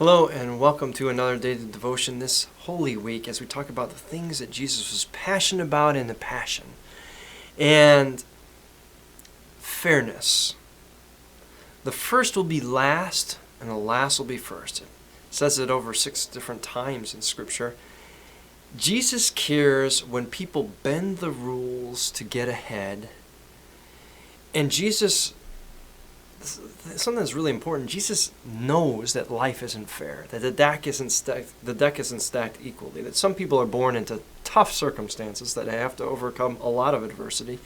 Hello and welcome to another daily devotion this Holy Week as we talk about the things that Jesus was passionate about in the Passion. And fairness. The first will be last and the last will be first. It says it over 6 different times in Scripture. Jesus cares when people bend the rules to get ahead. And Jesus, something that's really important, Jesus knows that life isn't fair, that the deck isn't stacked equally, that some people are born into tough circumstances that have to overcome a lot of adversity.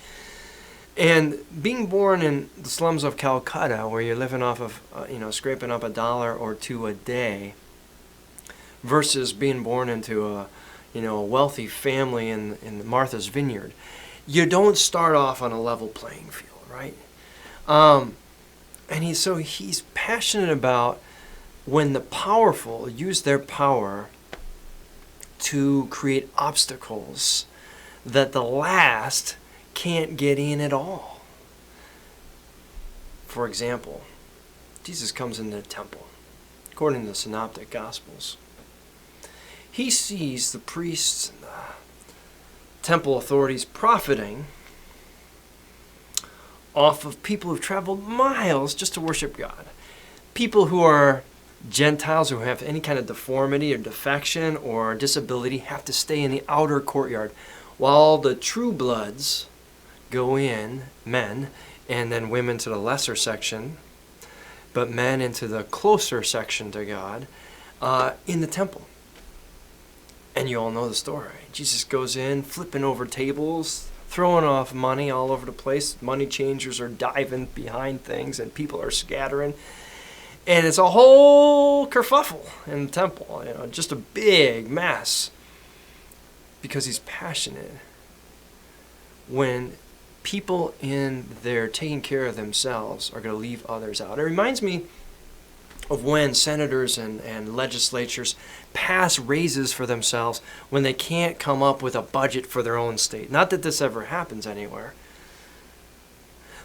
And being born in the slums of Calcutta, where you're living off of, scraping up $1 or $2 a day, versus being born into a wealthy family in Martha's Vineyard, you don't start off on a level playing field, right? And he's passionate about when the powerful use their power to create obstacles that the last can't get in at all. For example, Jesus comes into the temple, according to the Synoptic Gospels. He sees the priests and the temple authorities profiting off of people who've traveled miles just to worship God. People who are Gentiles, who have any kind of deformity or defection or disability, have to stay in the outer courtyard, while the true bloods go in, men, and then women to the lesser section, but men into the closer section to God, in the temple. And you all know the story. Jesus goes in, flipping over tables, throwing off money all over the place. Money changers are diving behind things and people are scattering. And it's a whole kerfuffle in the temple, just a big mess. Because he's passionate. When people in there taking care of themselves are going to leave others out. It reminds me of when senators and legislatures pass raises for themselves when they can't come up with a budget for their own state. Not that this ever happens anywhere.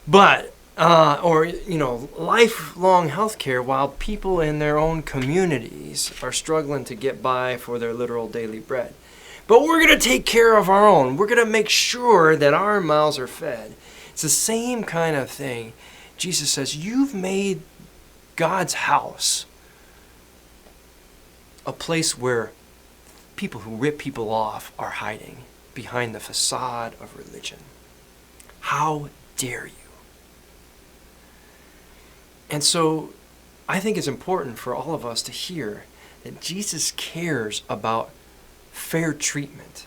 But, lifelong health care while people in their own communities are struggling to get by for their literal daily bread. But we're going to take care of our own. We're going to make sure that our mouths are fed. It's the same kind of thing. Jesus says, you've made God's house a place where people who rip people off are hiding behind the facade of religion. How dare you? And so I think it's important for all of us to hear that Jesus cares about fair treatment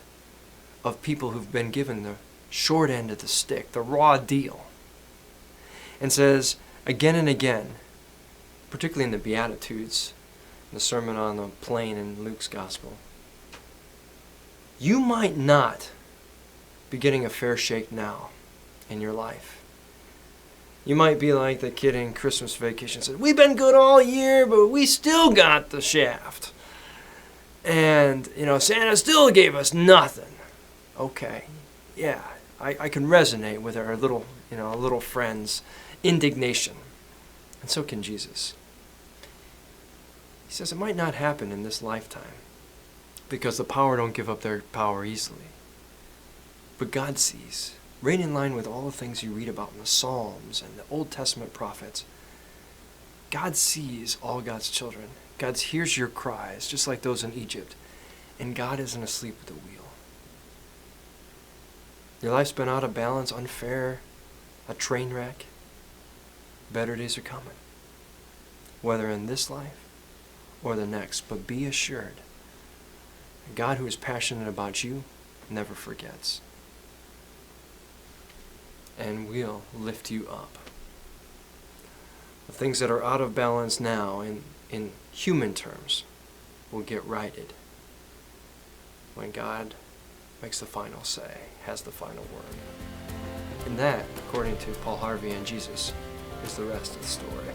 of people who've been given the short end of the stick, the raw deal. And says again and again, particularly in the Beatitudes, the Sermon on the Plain in Luke's Gospel, you might not be getting a fair shake now in your life. You might be like the kid in Christmas Vacation said, we've been good all year, but we still got the shaft. And, Santa still gave us nothing. Okay, yeah, I can resonate with our little friend's indignation. And so can Jesus. He says it might not happen in this lifetime because the power don't give up their power easily. But God sees, right in line with all the things you read about in the Psalms and the Old Testament prophets. God sees all God's children. God hears your cries, just like those in Egypt. And God isn't asleep at the wheel. Your life's been out of balance, unfair, a train wreck. Better days are coming, whether in this life or the next. But be assured, God who is passionate about you never forgets. And will lift you up. The things that are out of balance now in human terms will get righted when God makes the final say, has the final word. And that, according to Paul Harvey and Jesus, is the rest of the story.